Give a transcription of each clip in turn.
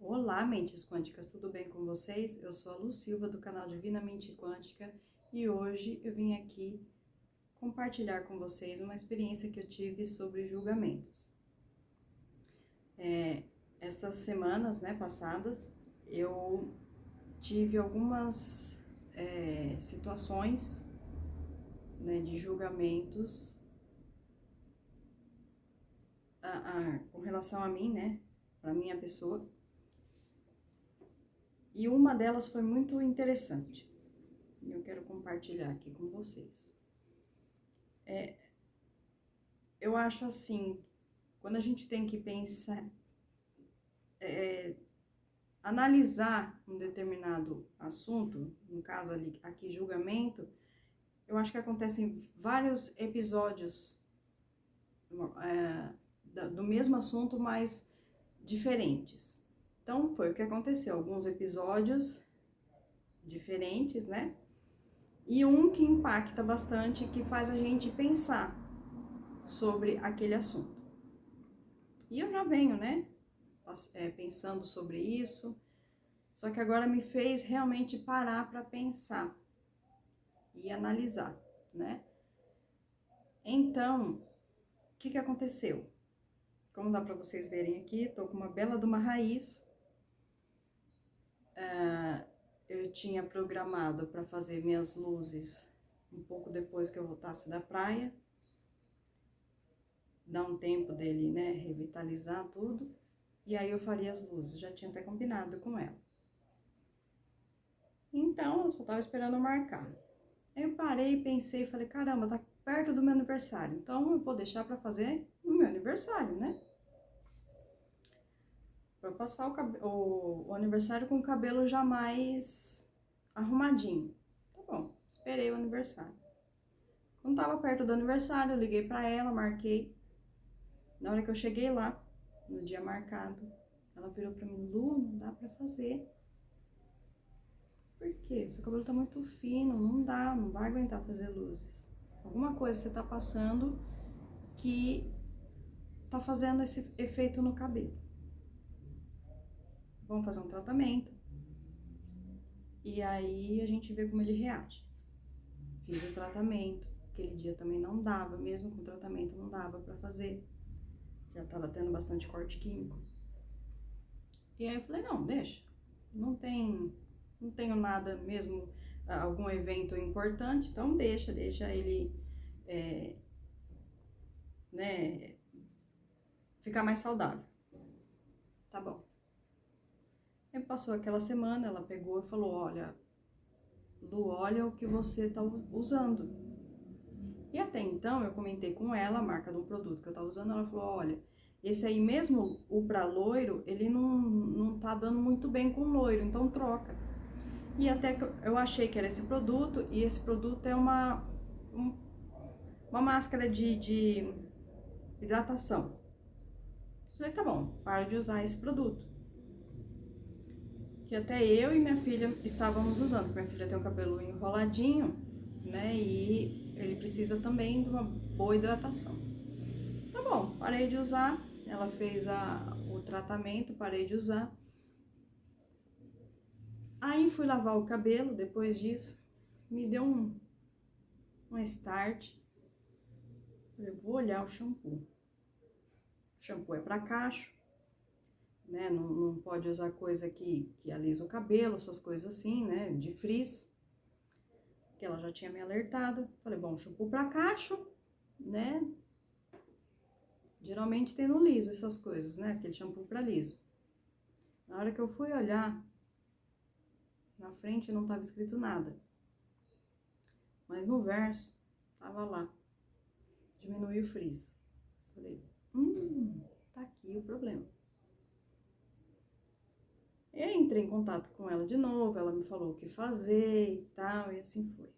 Olá, mentes quânticas, tudo bem com vocês? Eu sou a Lu Silva do canal Divinamente Quântica e hoje eu vim aqui compartilhar com vocês uma experiência que eu tive sobre julgamentos. Essas semanas, passadas, eu tive algumas situações, de julgamentos com relação a mim, para minha pessoa. E uma delas foi muito interessante. E eu quero compartilhar aqui com vocês. Eu acho assim, quando a gente tem que pensar, analisar um determinado assunto, no caso aqui julgamento, eu acho que acontecem vários episódios do mesmo assunto, mas diferentes. Então, foi o que aconteceu, alguns episódios diferentes, E um que impacta bastante, que faz a gente pensar sobre aquele assunto. E eu já venho, pensando sobre isso, só que agora me fez realmente parar para pensar e analisar, Então, o que aconteceu? Como dá para vocês verem aqui, tô com uma bela de uma raiz. Eu tinha programado para fazer minhas luzes um pouco depois que eu voltasse da praia. Dar um tempo dele, revitalizar tudo. E aí eu faria as luzes, já tinha até combinado com ela. Então, eu só tava esperando eu marcar. Aí eu parei, pensei, falei, caramba, tá perto do meu aniversário. Então, eu vou deixar pra fazer no meu aniversário, Pra passar o aniversário com o cabelo já mais arrumadinho. Tá bom, esperei o aniversário. Quando tava perto do aniversário, eu liguei pra ela, marquei. Na hora que eu cheguei lá, no dia marcado, ela virou pra mim, Lu, não dá pra fazer. Por quê? Seu cabelo tá muito fino, não dá, não vai aguentar fazer luzes. Alguma coisa você tá passando que tá fazendo esse efeito no cabelo. Vamos fazer um tratamento. E aí a gente vê como ele reage. Fiz o tratamento, aquele dia também não dava, mesmo com o tratamento não dava pra fazer. Já tava tendo bastante corte químico. E aí eu falei, não, deixa. Não tenho nada mesmo, algum evento importante, então deixa ele, ficar mais saudável. Tá bom. Aí passou aquela semana, ela pegou e falou, olha, Lu, olha o que você tá usando. E até então eu comentei com ela a marca do produto que eu tava usando, ela falou, olha, esse aí mesmo, o pra loiro, ele não tá dando muito bem com loiro, então troca. E até que eu achei que era esse produto, e esse produto é uma máscara de hidratação. Falei, tá bom, para de usar esse produto. Que até eu e minha filha estávamos usando, porque minha filha tem o cabelo enroladinho, e ele precisa também de uma boa hidratação. Tá bom, parei de usar, ela fez o tratamento, parei de usar. Aí fui lavar o cabelo, depois disso, me deu um start. Eu vou olhar o shampoo. O shampoo é para cacho, não pode usar coisa que alisa o cabelo, essas coisas assim, de frizz. Que ela já tinha me alertado. Falei, bom, shampoo para cacho, Geralmente tem no liso essas coisas, aquele shampoo para liso. Na hora que eu fui olhar, na frente não estava escrito nada. Mas no verso, tava lá. Diminui o frizz. Falei, tá aqui o problema. Eu entrei em contato com ela de novo, ela me falou o que fazer e tal, e assim foi.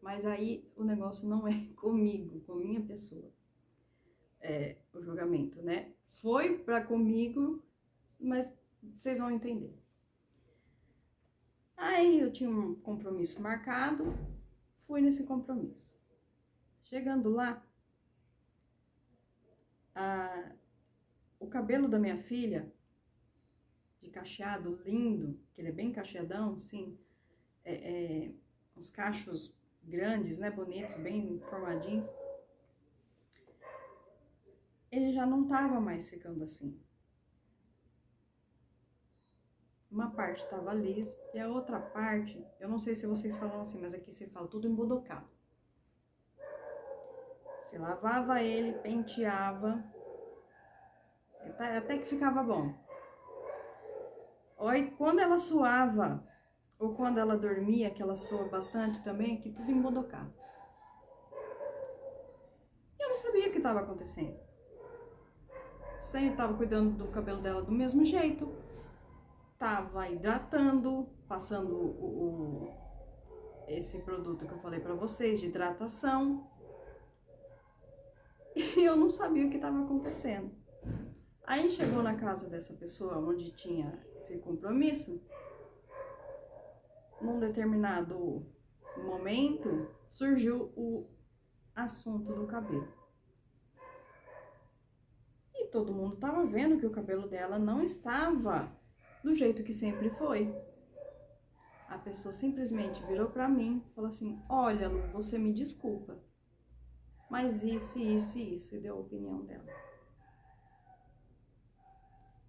Mas aí o negócio não é comigo, com minha pessoa. O julgamento, Foi pra comigo, mas vocês vão entender. Aí eu tinha um compromisso marcado, fui nesse compromisso. Chegando lá, o cabelo da minha filha de cacheado lindo, que ele é bem cacheadão, assim, uns cachos grandes, né, bonitos, bem formadinhos. Ele já não tava mais ficando assim. Uma parte estava liso e a outra parte, eu não sei se vocês falam assim, mas aqui se fala tudo embodocado. Você lavava ele, penteava, até que ficava bom. Aí, quando ela suava, ou quando ela dormia, que ela soa bastante também, que tudo embodocado. E eu não sabia o que estava acontecendo. Sempre estava cuidando do cabelo dela do mesmo jeito. Tava hidratando, passando esse produto que eu falei pra vocês, de hidratação. E eu não sabia o que estava acontecendo. Aí chegou na casa dessa pessoa, onde tinha esse compromisso. Num determinado momento, surgiu o assunto do cabelo. E todo mundo estava vendo que o cabelo dela não estava do jeito que sempre foi. A pessoa simplesmente virou para mim e falou assim: olha, Lu, você me desculpa, mas isso, isso e isso, e deu a opinião dela.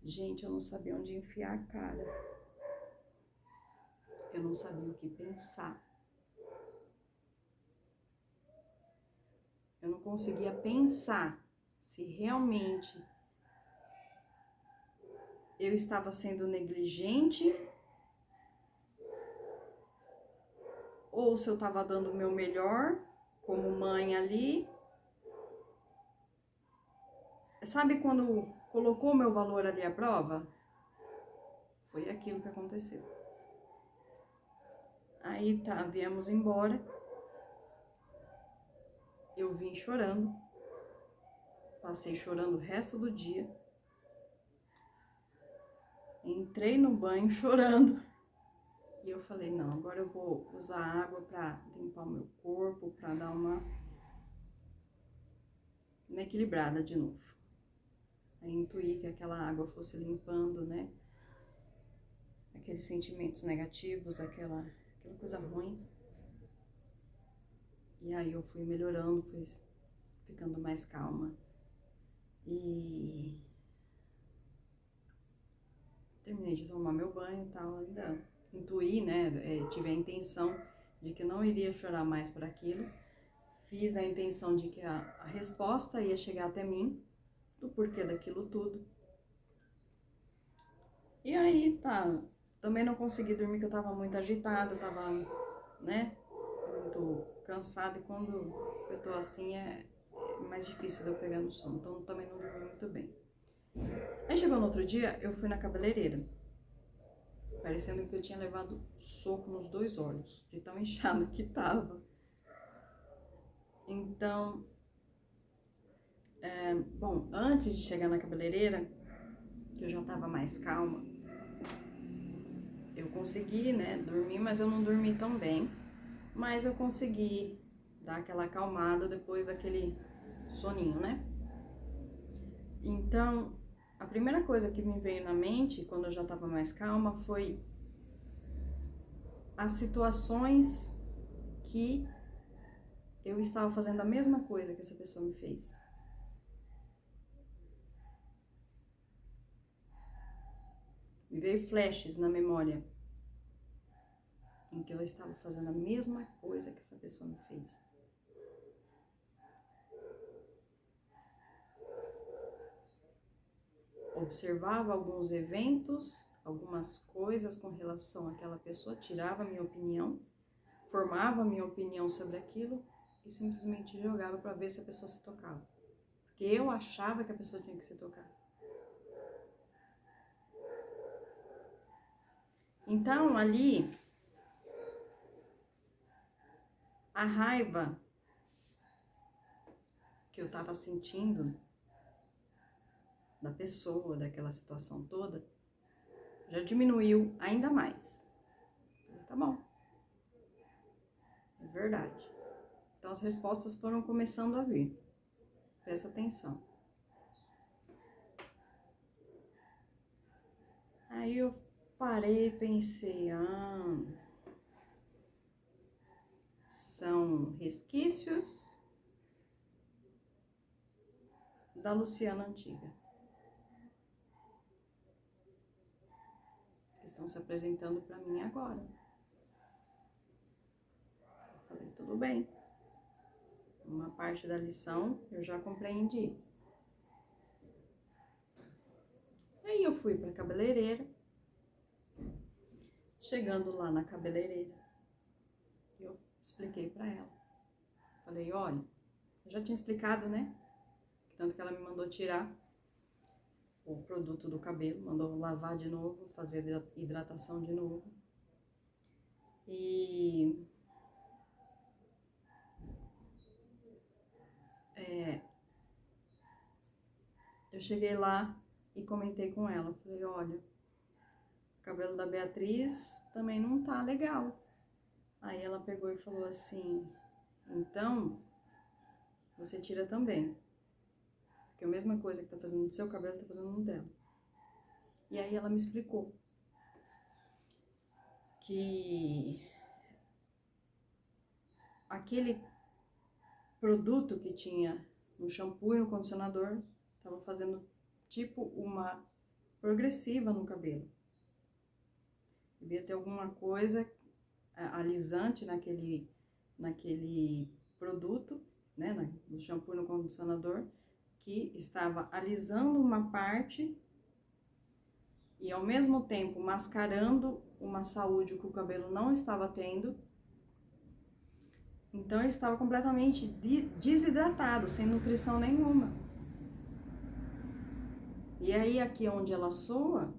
Gente, eu não sabia onde enfiar a cara. Eu não sabia o que pensar. Eu não conseguia pensar se realmente eu estava sendo negligente ou se eu estava dando o meu melhor como mãe ali. Sabe quando colocou o meu valor ali à prova? Foi aquilo que aconteceu. Aí tá, viemos embora. Eu vim chorando. Passei chorando o resto do dia. Entrei no banho chorando. E eu falei, não, agora eu vou usar água pra limpar o meu corpo, pra dar uma equilibrada de novo. Aí intuí que aquela água fosse limpando, né? Aqueles sentimentos negativos, aquela coisa ruim. E aí eu fui melhorando, fui ficando mais calma. E terminei de tomar meu banho e tal, ainda intuí, né? Tive a intenção de que não iria chorar mais por aquilo. Fiz a intenção de que a resposta ia chegar até mim, do porquê daquilo tudo. E aí, tá, também não consegui dormir, que eu tava muito agitada, tava, né, muito cansada. E quando eu tô assim, é mais difícil de eu pegar no sono. Então, também não dormi muito bem. Aí, chegou no outro dia, eu fui na cabeleireira. Parecendo que eu tinha levado soco nos 2 olhos, de tão inchado que tava. Então, bom, antes de chegar na cabeleireira, que eu já tava mais calma, eu consegui, né, dormir, mas eu não dormi tão bem. Mas eu consegui dar aquela acalmada depois daquele soninho, né? Então, a primeira coisa que me veio na mente, quando eu já tava mais calma, foi as situações que eu estava fazendo a mesma coisa que essa pessoa me fez. Me veio flashes na memória em que eu estava fazendo a mesma coisa que essa pessoa me fez. Observava alguns eventos, algumas coisas com relação àquela pessoa, tirava a minha opinião, formava a minha opinião sobre aquilo e simplesmente jogava para ver se a pessoa se tocava. Porque eu achava que a pessoa tinha que se tocar. Então, ali, a raiva que eu estava sentindo da pessoa, daquela situação toda, já diminuiu ainda mais. Tá bom. É verdade. Então, as respostas foram começando a vir. Presta atenção. Aí eu parei e pensei, são resquícios da Luciana antiga, que estão se apresentando para mim agora. Eu falei, tudo bem. Uma parte da lição eu já compreendi. Aí eu fui para a cabeleireira. Chegando lá na cabeleireira, eu expliquei para ela. Falei, olha, eu já tinha explicado, né? Tanto que ela me mandou tirar o produto do cabelo, mandou lavar de novo, fazer hidratação de novo. E eu cheguei lá e comentei com ela. Falei, olha, o cabelo da Beatriz também não tá legal. Aí ela pegou e falou assim, então você tira também. Porque a mesma coisa que tá fazendo no seu cabelo, tá fazendo no dela. E aí ela me explicou que aquele produto que tinha no shampoo e no condicionador estava fazendo tipo uma progressiva no cabelo. Devia ter alguma coisa alisante naquele produto, né, no shampoo e no condicionador, que estava alisando uma parte e ao mesmo tempo mascarando uma saúde que o cabelo não estava tendo. Então ele estava completamente desidratado, sem nutrição nenhuma. E aí aqui onde ela soa,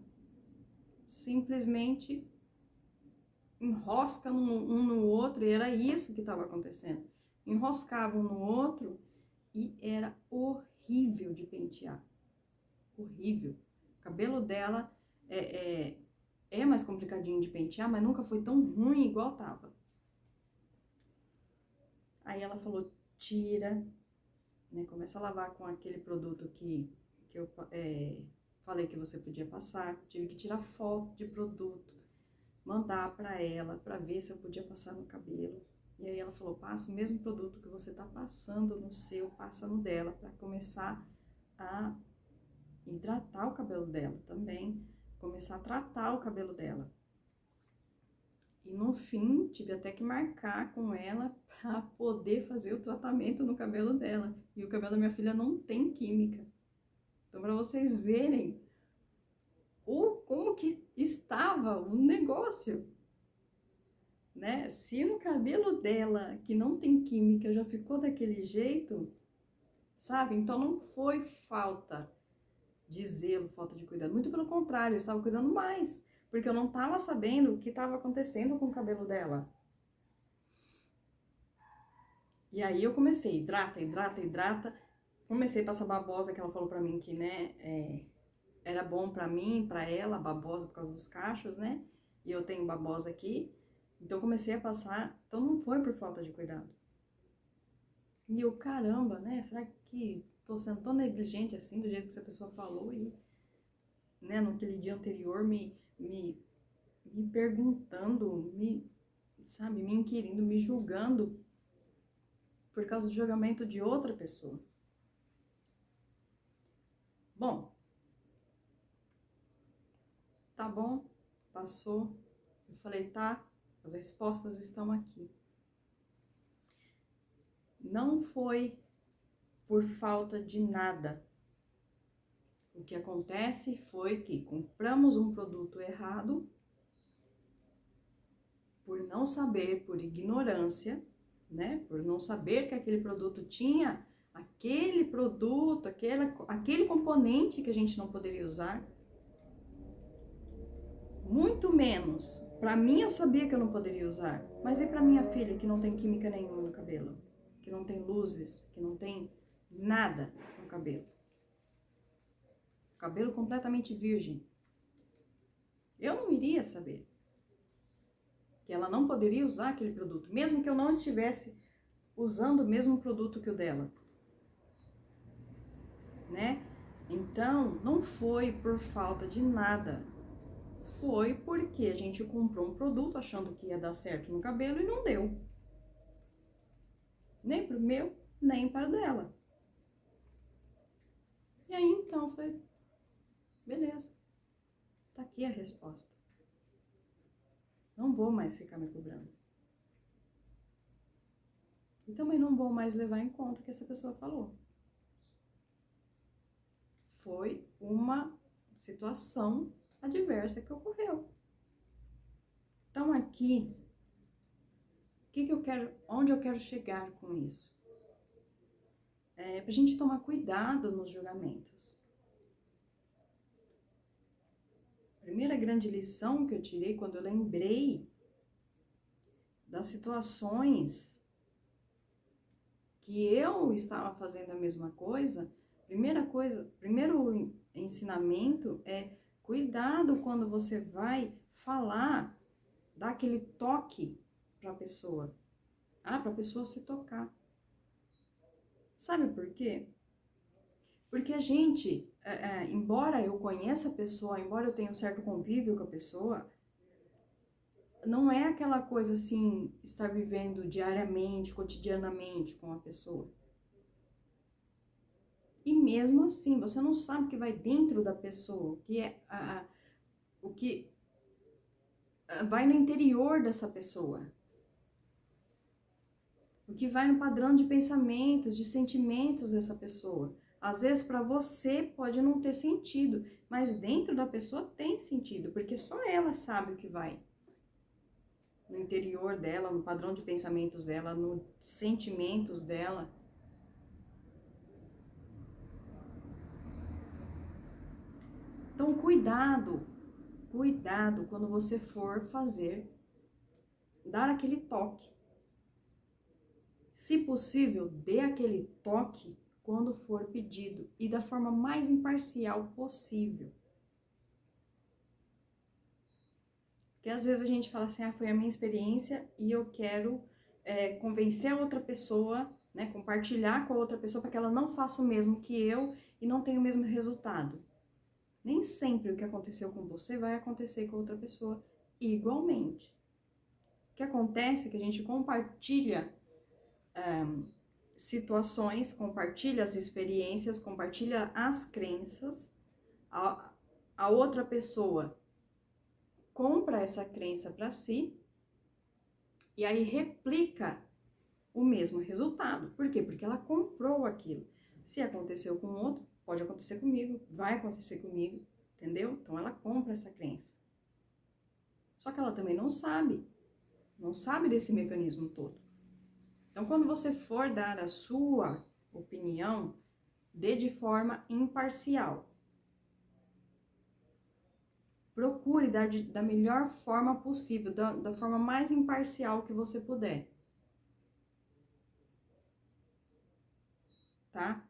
simplesmente enrosca um no outro, e era isso que estava acontecendo. Enroscava um no outro e era horrível de pentear. Horrível. O cabelo dela é mais complicadinho de pentear, mas nunca foi tão ruim igual tava. Aí ela falou, tira, né, começa a lavar com aquele produto que eu falei que você podia passar. Tive que tirar foto de produto, mandar para ela, para ver se eu podia passar no cabelo. E aí ela falou, passa o mesmo produto que você tá passando no seu, passa no dela, para começar a hidratar o cabelo dela também, começar a tratar o cabelo dela. E no fim, tive até que marcar com ela para poder fazer o tratamento no cabelo dela. E o cabelo da minha filha não tem química. Então, para vocês verem como que estava o negócio, né? Se no cabelo dela, que não tem química, já ficou daquele jeito, sabe? Então, não foi falta de zelo, falta de cuidado. Muito pelo contrário, eu estava cuidando mais. Porque eu não estava sabendo o que estava acontecendo com o cabelo dela. E aí eu comecei, hidrata. Comecei a passar babosa, que ela falou pra mim que, né, era bom pra mim, pra ela, babosa por causa dos cachos, né? E eu tenho babosa aqui. Então comecei a passar, então não foi por falta de cuidado. E eu, caramba, né, será que tô sendo tão negligente assim, do jeito que essa pessoa falou? E, né, naquele dia anterior me perguntando, me inquirindo, me julgando por causa do julgamento de outra pessoa. Bom, tá bom, passou. Eu falei, tá, as respostas estão aqui. Não foi por falta de nada. O que acontece foi que compramos um produto errado, por não saber, por ignorância, né? Por não saber que aquele produto tinha aquele produto, aquele componente que a gente não poderia usar. Muito menos. Para mim eu sabia que eu não poderia usar, mas e para minha filha que não tem química nenhuma no cabelo, que não tem luzes, que não tem nada no cabelo. Cabelo completamente virgem. Eu não iria saber que ela não poderia usar aquele produto, mesmo que eu não estivesse usando o mesmo produto que o dela, né? Então, não foi por falta de nada, Foi porque a gente comprou um produto achando que ia dar certo no cabelo e não deu. Nem pro meu, nem para o dela. E aí então foi, beleza, tá aqui a resposta. Não vou mais ficar me cobrando. E também não vou mais levar em conta o que essa pessoa falou. Foi uma situação adversa que ocorreu. Então aqui, que eu quero, onde eu quero chegar com isso? É pra gente tomar cuidado nos julgamentos. A primeira grande lição que eu tirei quando eu lembrei das situações que eu estava fazendo a mesma coisa, primeiro ensinamento é cuidado quando você vai falar, dar aquele toque para a pessoa. Para a pessoa se tocar. Sabe por quê? Porque a gente, embora eu conheça a pessoa, embora eu tenha um certo convívio com a pessoa, não é aquela coisa assim, estar vivendo diariamente, cotidianamente com a pessoa. E mesmo assim, você não sabe o que vai dentro da pessoa, o que vai no interior dessa pessoa. O que vai no padrão de pensamentos, de sentimentos dessa pessoa. Às vezes para você pode não ter sentido, mas dentro da pessoa tem sentido, porque só ela sabe o que vai no interior dela, no padrão de pensamentos dela, nos sentimentos dela. Então, cuidado quando você for dar aquele toque. Se possível, dê aquele toque quando for pedido e da forma mais imparcial possível. Porque às vezes a gente fala assim, foi a minha experiência e eu quero convencer a outra pessoa, né, compartilhar com a outra pessoa para que ela não faça o mesmo que eu e não tenha o mesmo resultado. Nem sempre o que aconteceu com você vai acontecer com outra pessoa igualmente. O que acontece é que a gente compartilha situações, compartilha as experiências, compartilha as crenças, a outra pessoa compra essa crença para si e aí replica o mesmo resultado. Por quê? Porque ela comprou aquilo. Se aconteceu com outro, pode acontecer comigo, vai acontecer comigo, entendeu? Então ela compra essa crença. Só que ela também não sabe desse mecanismo todo. Então, quando você for dar a sua opinião, dê de forma imparcial. Procure dar da melhor forma possível, da forma mais imparcial que você puder. Tá?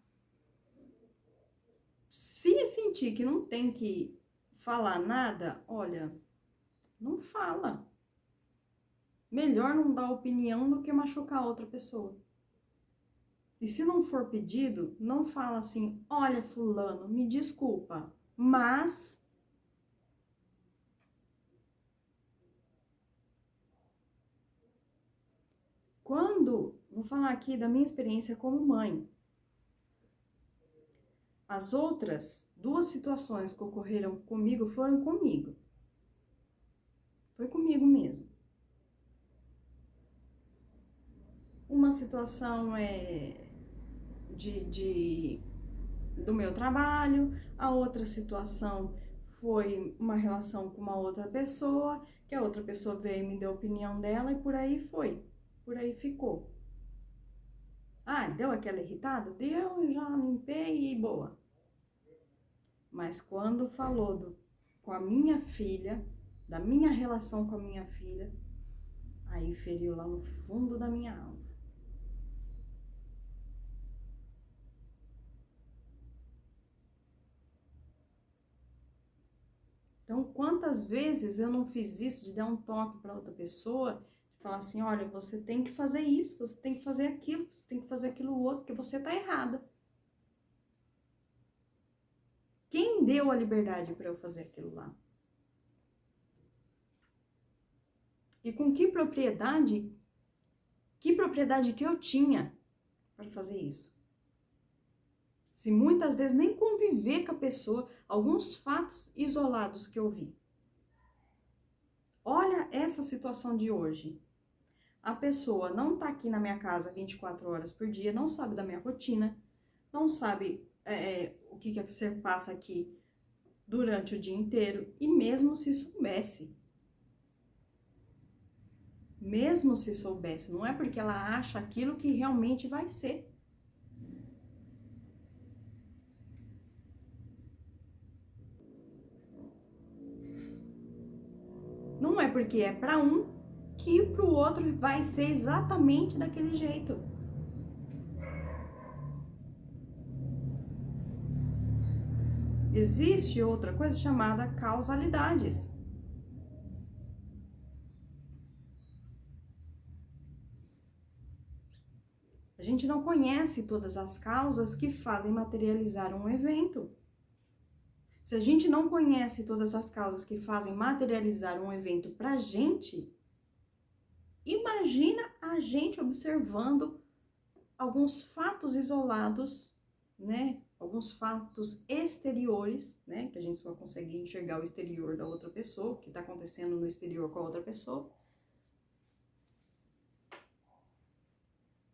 Se sentir que não tem que falar nada, olha, não fala. Melhor não dar opinião do que machucar a outra pessoa. E se não for pedido, não fala assim, olha fulano, me desculpa, mas... Vou falar aqui da minha experiência como mãe. As outras 2 situações que ocorreram comigo foram comigo. Foi comigo mesmo. Uma situação é do meu trabalho, a outra situação foi uma relação com uma outra pessoa, que a outra pessoa veio e me deu a opinião dela e por aí foi, por aí ficou. Deu aquela irritada? Deu, eu já limpei e boa. Mas quando falou com a minha filha, da minha relação com a minha filha, aí feriu lá no fundo da minha alma. Então, quantas vezes eu não fiz isso de dar um toque para outra pessoa, de falar assim, olha, você tem que fazer isso, você tem que fazer aquilo, você tem que fazer aquilo outro, porque você tá errada. Quem deu a liberdade para eu fazer aquilo lá? E com que propriedade que eu tinha para fazer isso? Se muitas vezes nem conviver com a pessoa, alguns fatos isolados que eu vi. Olha essa situação de hoje. A pessoa não tá aqui na minha casa 24 horas por dia, não sabe da minha rotina, não sabe o que você passa aqui durante o dia inteiro, e mesmo se soubesse, não é porque ela acha aquilo que realmente vai ser. Não é porque é para um que para o outro vai ser exatamente daquele jeito. Existe outra coisa chamada causalidades. A gente não conhece todas as causas que fazem materializar um evento. Se a gente não conhece todas as causas que fazem materializar um evento pra gente, imagina a gente observando alguns fatos isolados, né? Alguns fatos exteriores, né? Que a gente só consegue enxergar o exterior da outra pessoa, o que está acontecendo no exterior com a outra pessoa.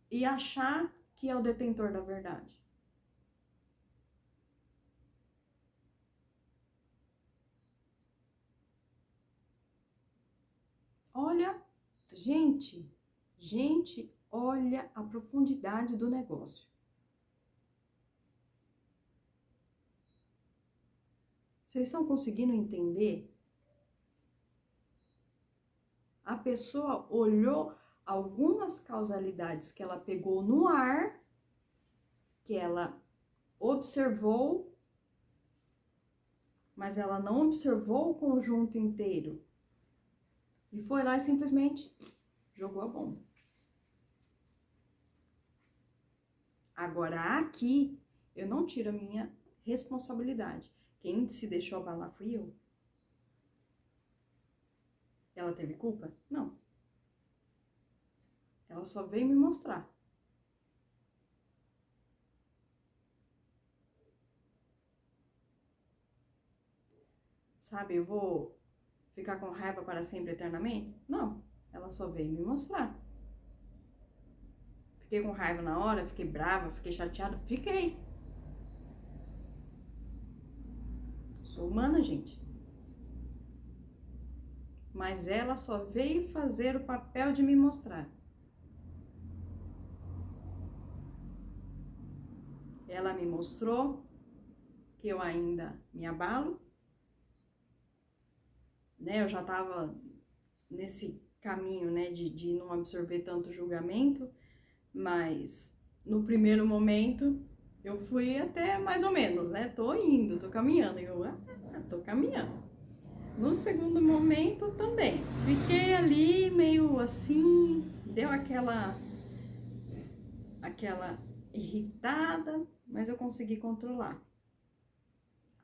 E achar que é o detentor da verdade. Olha, gente, olha a profundidade do negócio. Vocês estão conseguindo entender? A pessoa olhou algumas causalidades que ela pegou no ar, que ela observou, mas ela não observou o conjunto inteiro. E foi lá e simplesmente jogou a bomba. Agora aqui, eu não tiro a minha responsabilidade. Quem se deixou abalar fui eu. Ela teve culpa? Não. Ela só veio me mostrar. Sabe, eu vou ficar com raiva para sempre, eternamente? Não. Ela só veio me mostrar. Fiquei com raiva na hora, fiquei brava, fiquei chateada. Fiquei. Sou humana, gente. Mas ela só veio fazer o papel de me mostrar. Ela me mostrou que eu ainda me abalo, né? Eu já tava nesse caminho, né, de não absorver tanto julgamento, mas no primeiro momento eu fui até mais ou menos, né? Tô indo, tô caminhando. Tô caminhando. No segundo momento também. Fiquei ali meio assim, deu aquela irritada, mas eu consegui controlar.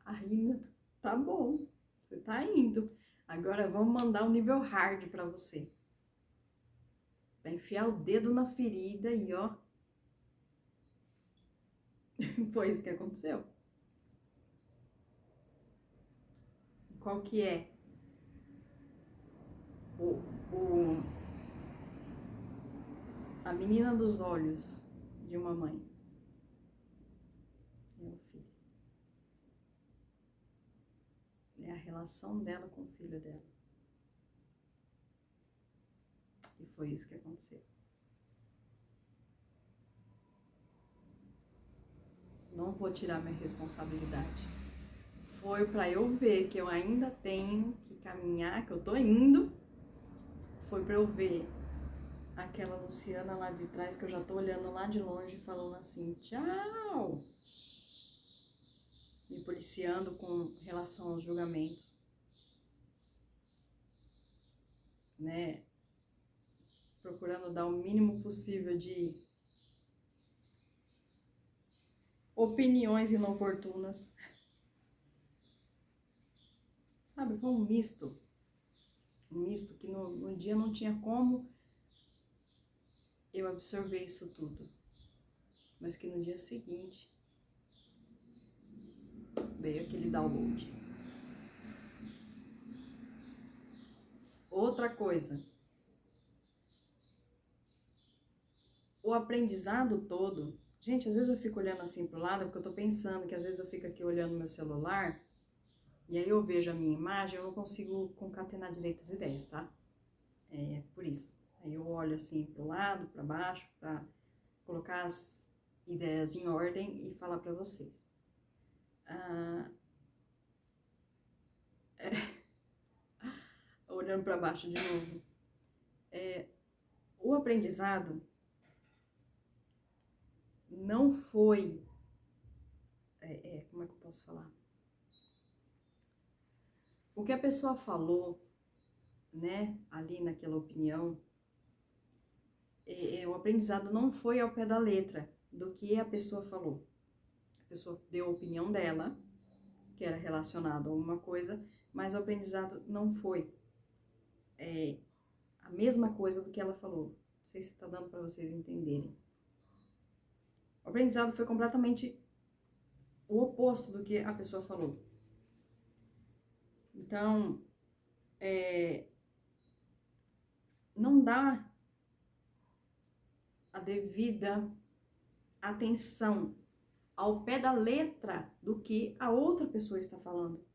Ainda tá bom, você tá indo. Agora vamos mandar um nível hard pra você. Vai enfiar o dedo na ferida e ó. Foi isso que aconteceu. Qual que é o, o, a menina dos olhos de uma mãe? É o filho. É a relação dela com o filho dela. E foi isso que aconteceu. Não vou tirar minha responsabilidade. Foi para eu ver que eu ainda tenho que caminhar, que eu tô indo. Foi para eu ver aquela Luciana lá de trás, que eu já tô olhando lá de longe, falando assim, tchau. Me policiando com relação aos julgamentos. Né? Procurando dar o mínimo possível de opiniões inoportunas. Sabe, foi um misto. um misto que no dia não tinha como eu absorver isso tudo. Mas que no dia seguinte veio aquele download. Outra coisa, o aprendizado todo, gente, às vezes eu fico olhando assim pro lado, porque eu tô pensando que às vezes eu fico aqui olhando meu celular, e aí eu vejo a minha imagem, eu não consigo concatenar direito as ideias, tá? É por isso. Aí eu olho assim pro lado, para baixo, para colocar as ideias em ordem e falar para vocês. Olhando para baixo de novo. O aprendizado não foi... como é que eu posso falar? O que a pessoa falou, né, ali naquela opinião, o aprendizado não foi ao pé da letra do que a pessoa falou. A pessoa deu a opinião dela, que era relacionado a alguma coisa, mas o aprendizado não foi a mesma coisa do que ela falou. Não sei se está dando para vocês entenderem. O aprendizado foi completamente o oposto do que a pessoa falou. Então, não dá a devida atenção ao pé da letra do que a outra pessoa está falando.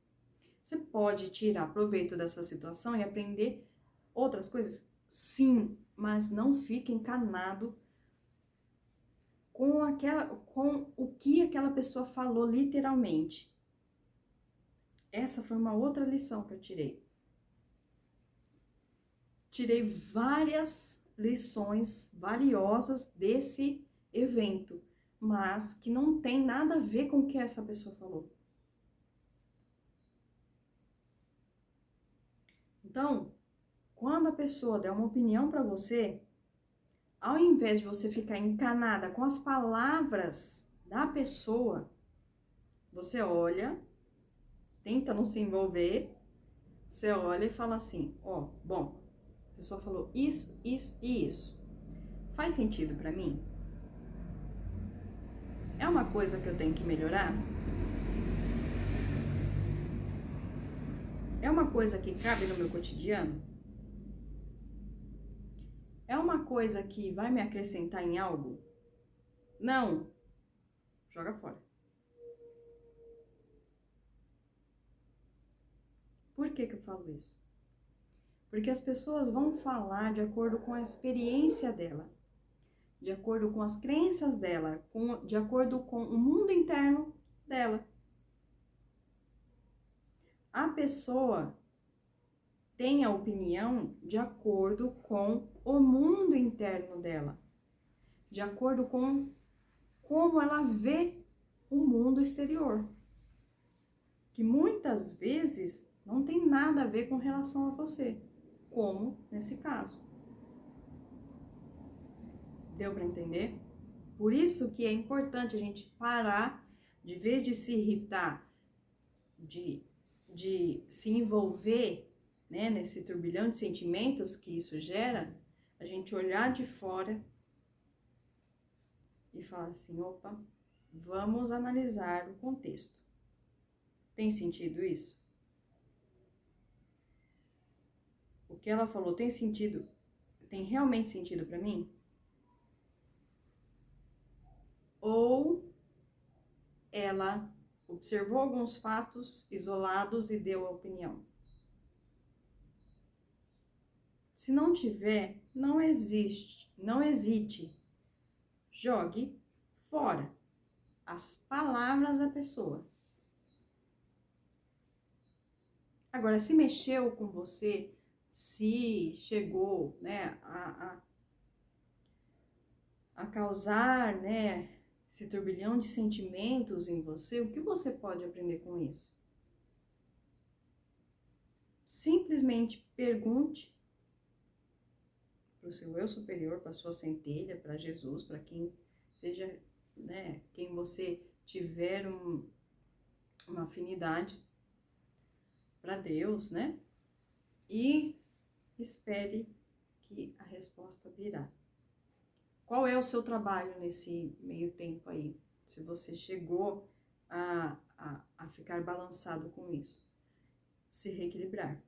Você pode tirar proveito dessa situação e aprender outras coisas? Sim, mas não fique encanado com o que aquela pessoa falou literalmente. Essa foi uma outra lição que eu tirei. Tirei várias lições valiosas desse evento, mas que não tem nada a ver com o que essa pessoa falou. Então, quando a pessoa der uma opinião para você, ao invés de você ficar encanada com as palavras da pessoa, você olha, tenta não se envolver, você olha e fala assim, ó, bom, a pessoa falou isso, isso e isso. Faz sentido para mim? É uma coisa que eu tenho que melhorar? É uma coisa que cabe no meu cotidiano? É uma coisa que vai me acrescentar em algo? Não. Joga fora. Por que eu falo isso? Porque as pessoas vão falar de acordo com a experiência dela, de acordo com as crenças dela, de acordo com o mundo interno dela. A pessoa tem a opinião de acordo com o mundo interno dela, de acordo com como ela vê o mundo exterior, que muitas vezes não tem nada a ver com relação a você, como nesse caso. Deu para entender? Por isso que é importante a gente parar, de vez de se irritar, de se envolver, né, nesse turbilhão de sentimentos que isso gera, a gente olhar de fora e falar assim, opa, vamos analisar o contexto. Tem sentido isso? O que ela falou tem sentido? Tem realmente sentido para mim? Ou ela observou alguns fatos isolados e deu a opinião? Se não tiver, não hesite. Jogue fora as palavras da pessoa. Agora, se mexeu com você, se chegou, né, a causar, né, esse turbilhão de sentimentos em você, o que você pode aprender com isso? Simplesmente pergunte para o seu eu superior, para a sua centelha, para Jesus, para quem seja, né, quem você tiver uma afinidade, para Deus, né? E espere que a resposta virá. Qual é o seu trabalho nesse meio tempo aí? Se você chegou a ficar balançado com isso. Se reequilibrar.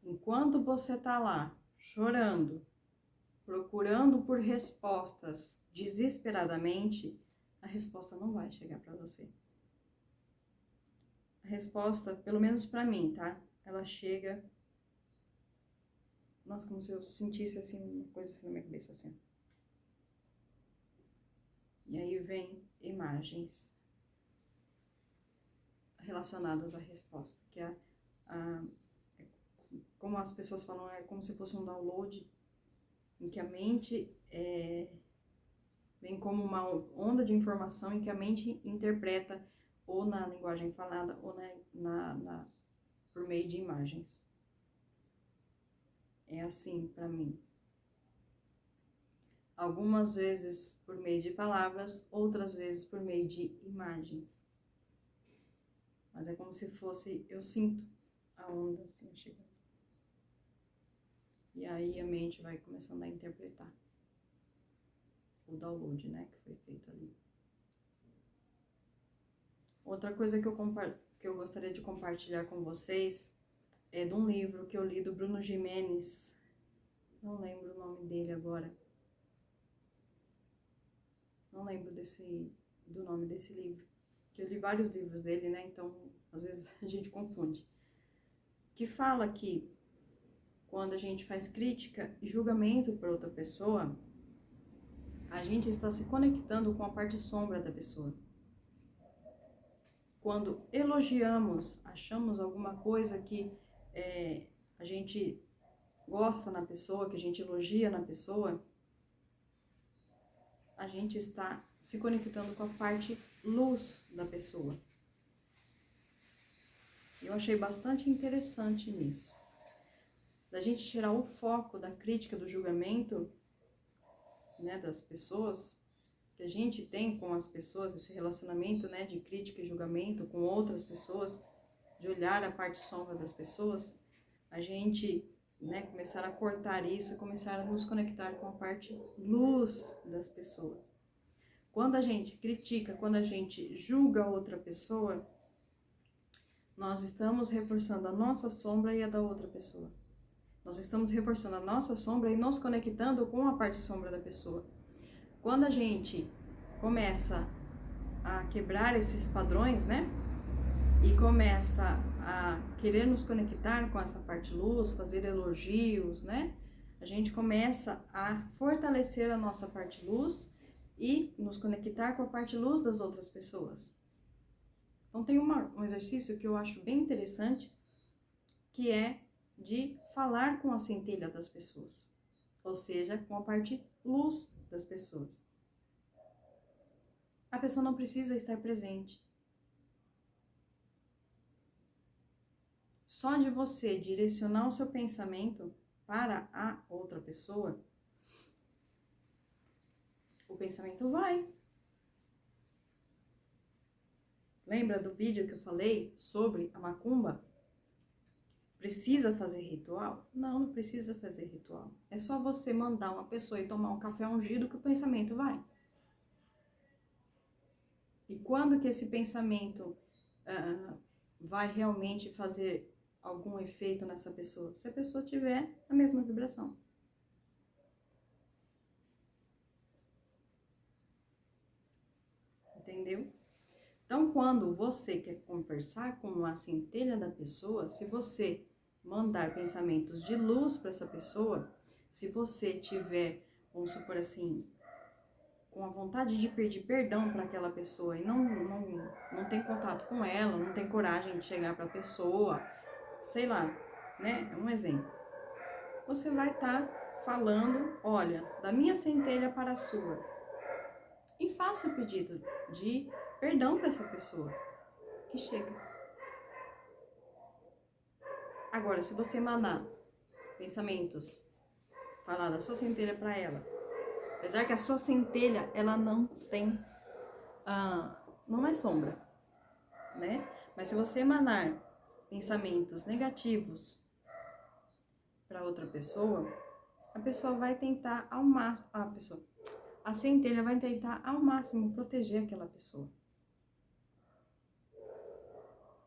Enquanto você tá lá, chorando, procurando por respostas desesperadamente, a resposta não vai chegar para você. A resposta, pelo menos para mim, tá? Ela chega... Nossa, como se eu sentisse assim, uma coisa assim na minha cabeça, assim. E aí vem imagens relacionadas à resposta, que é como as pessoas falam, é como se fosse um download, em que a mente vem como uma onda de informação em que a mente interpreta ou na linguagem falada ou por meio de imagens. É assim para mim. Algumas vezes por meio de palavras, outras vezes por meio de imagens. Mas é como se fosse, eu sinto a onda assim chegando. E aí a mente vai começando a interpretar o download, né, que foi feito ali. Outra coisa que eu gostaria de compartilhar com vocês é de um livro que eu li do Bruno Gimenez. Não lembro o nome dele agora. Não lembro do nome desse livro. Que eu li vários livros dele, né? Então, às vezes a gente confunde. Que fala que quando a gente faz crítica e julgamento por outra pessoa, a gente está se conectando com a parte sombra da pessoa. Quando elogiamos, achamos alguma coisa que a gente gosta na pessoa, que a gente elogia na pessoa, a gente está se conectando com a parte luz da pessoa. Eu achei bastante interessante nisso. Da gente tirar o foco da crítica, do julgamento, né, das pessoas, que a gente tem com as pessoas, esse relacionamento, né, de crítica e julgamento com outras pessoas, de olhar a parte sombra das pessoas, a gente, né, começar a cortar isso, começar a nos conectar com a parte luz das pessoas. Quando a gente critica, quando a gente julga outra pessoa, nós estamos reforçando a nossa sombra e a da outra pessoa. Nós estamos reforçando a nossa sombra e nos conectando com a parte sombra da pessoa. Quando a gente começa a quebrar esses padrões, né? E começa a querer nos conectar com essa parte luz, fazer elogios, né? A gente começa a fortalecer a nossa parte luz e nos conectar com a parte luz das outras pessoas. Então tem um exercício que eu acho bem interessante, que é de falar com a centelha das pessoas, ou seja, com a parte luz das pessoas. A pessoa não precisa estar presente. Só de você direcionar o seu pensamento para a outra pessoa, o pensamento vai. Lembra do vídeo que eu falei sobre a macumba? Precisa fazer ritual? Não, não precisa fazer ritual. É só você mandar uma pessoa ir tomar um café ungido que o pensamento vai. E quando que esse pensamento vai realmente fazer algum efeito nessa pessoa? Se a pessoa tiver a mesma vibração. Entendeu? Então, quando você quer conversar com a centelha da pessoa, se você mandar pensamentos de luz para essa pessoa, se você tiver, vamos supor assim, com a vontade de pedir perdão para aquela pessoa e não tem contato com ela, não tem coragem de chegar para a pessoa, sei lá, né? É um exemplo. Você vai estar falando, olha, da minha centelha para a sua. E faça o pedido de perdão para essa pessoa que chega. Agora, se você mandar pensamentos, falar da sua centelha para ela, apesar que a sua centelha, ela não tem, não é sombra. né? Mas se você emanar pensamentos negativos para outra pessoa, a pessoa vai tentar ao máximo, a centelha vai tentar ao máximo proteger aquela pessoa.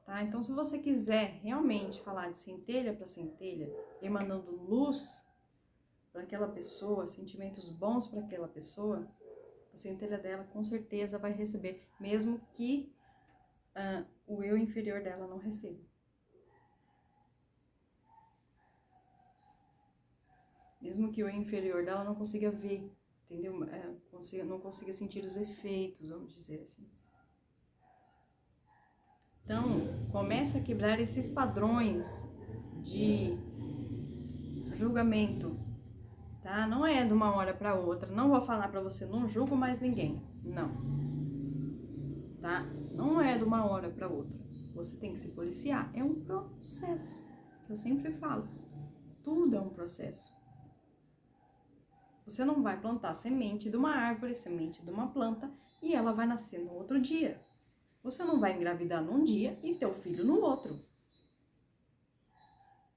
Tá? Então, se você quiser realmente falar de centelha para centelha, emanando luz para aquela pessoa, sentimentos bons para aquela pessoa, a centelha dela com certeza vai receber, mesmo que o eu inferior dela não receba. Mesmo que o eu inferior dela não consiga ver, entendeu? Não consiga sentir os efeitos, vamos dizer assim. Então, comece a quebrar esses padrões de julgamento, tá? Não é de uma hora para outra. Não vou falar para você, não julgo mais ninguém. Não, tá? Não é de uma hora para outra. Você tem que se policiar. É um processo. Que eu sempre falo. Tudo é um processo. Você não vai plantar semente de uma árvore, semente de uma planta e ela vai nascer no outro dia. Você não vai engravidar num dia e ter o filho no outro.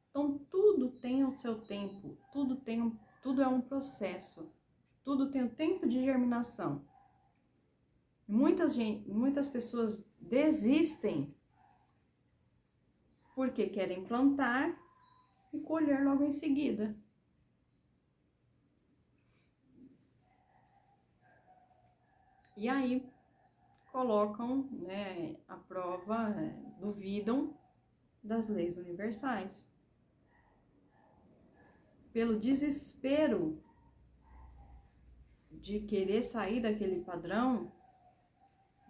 Então, tudo tem o seu tempo, tudo é um processo, tudo tem o tempo de germinação. Muitas pessoas desistem porque querem plantar e colher logo em seguida. E aí colocam, né, à prova, duvidam das leis universais. Pelo desespero de querer sair daquele padrão,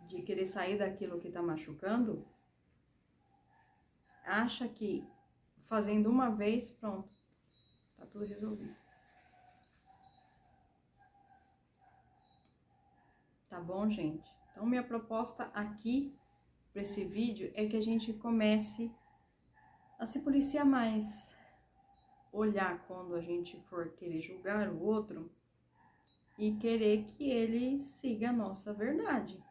de querer sair daquilo que está machucando, acha que fazendo uma vez, pronto, tá tudo resolvido. Tá bom, gente? Então, minha proposta aqui para esse vídeo é que a gente comece a se policiar mais, olhar quando a gente for querer julgar o outro e querer que ele siga a nossa verdade.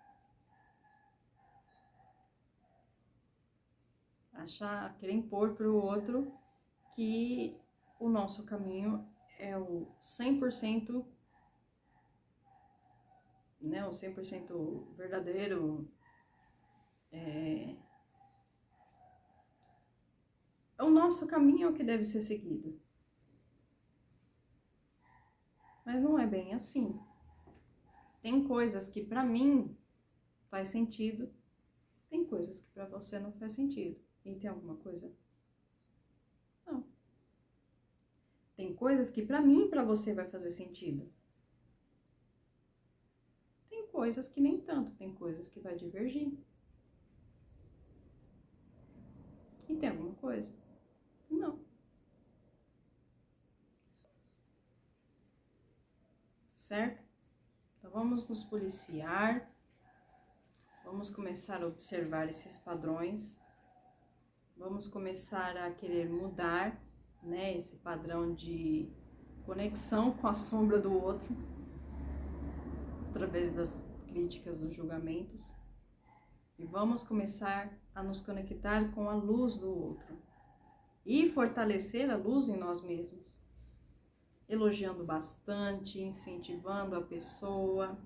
Querer impor para o outro que o nosso caminho é o 100%, né, o 100% verdadeiro, o nosso caminho é o que deve ser seguido. Mas não é bem assim. Tem coisas que para mim faz sentido, tem coisas que para você não faz sentido. E tem alguma coisa? Não. Tem coisas que para mim e para você vai fazer sentido. Tem coisas que nem tanto, tem coisas que vai divergir. E tem alguma coisa? Não. Certo? Então vamos nos policiar, vamos começar a observar esses padrões, vamos começar a querer mudar, né, esse padrão de conexão com a sombra do outro, através das críticas, dos julgamentos, e vamos começar a nos conectar com a luz do outro e fortalecer a luz em nós mesmos, elogiando bastante, incentivando a pessoa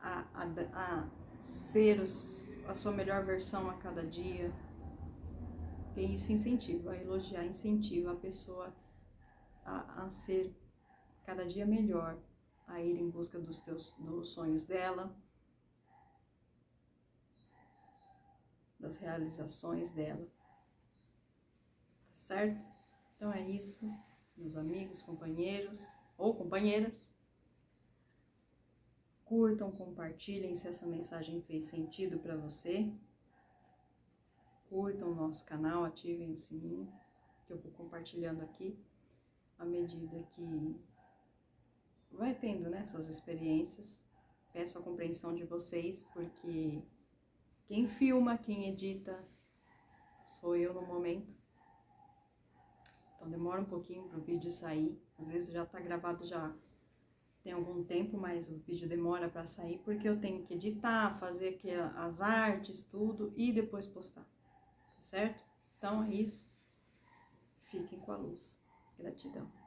a ser a sua melhor versão a cada dia. Porque isso incentiva, a elogiar, incentiva a pessoa a ser cada dia melhor, a ir em busca dos sonhos dela, das realizações dela. Tá certo? Então é isso, meus amigos, companheiros ou companheiras. Curtam, compartilhem se essa mensagem fez sentido para você. Curtam o nosso canal, ativem o sininho, que eu vou compartilhando aqui à medida que vai tendo, né, essas experiências. Peço a compreensão de vocês, porque quem filma, quem edita, sou eu no momento. Então demora um pouquinho para o vídeo sair, às vezes já está gravado já tem algum tempo, mas o vídeo demora para sair porque eu tenho que editar, fazer aqui as artes, tudo e depois postar, tá certo? Então é isso. Fiquem com a luz. Gratidão.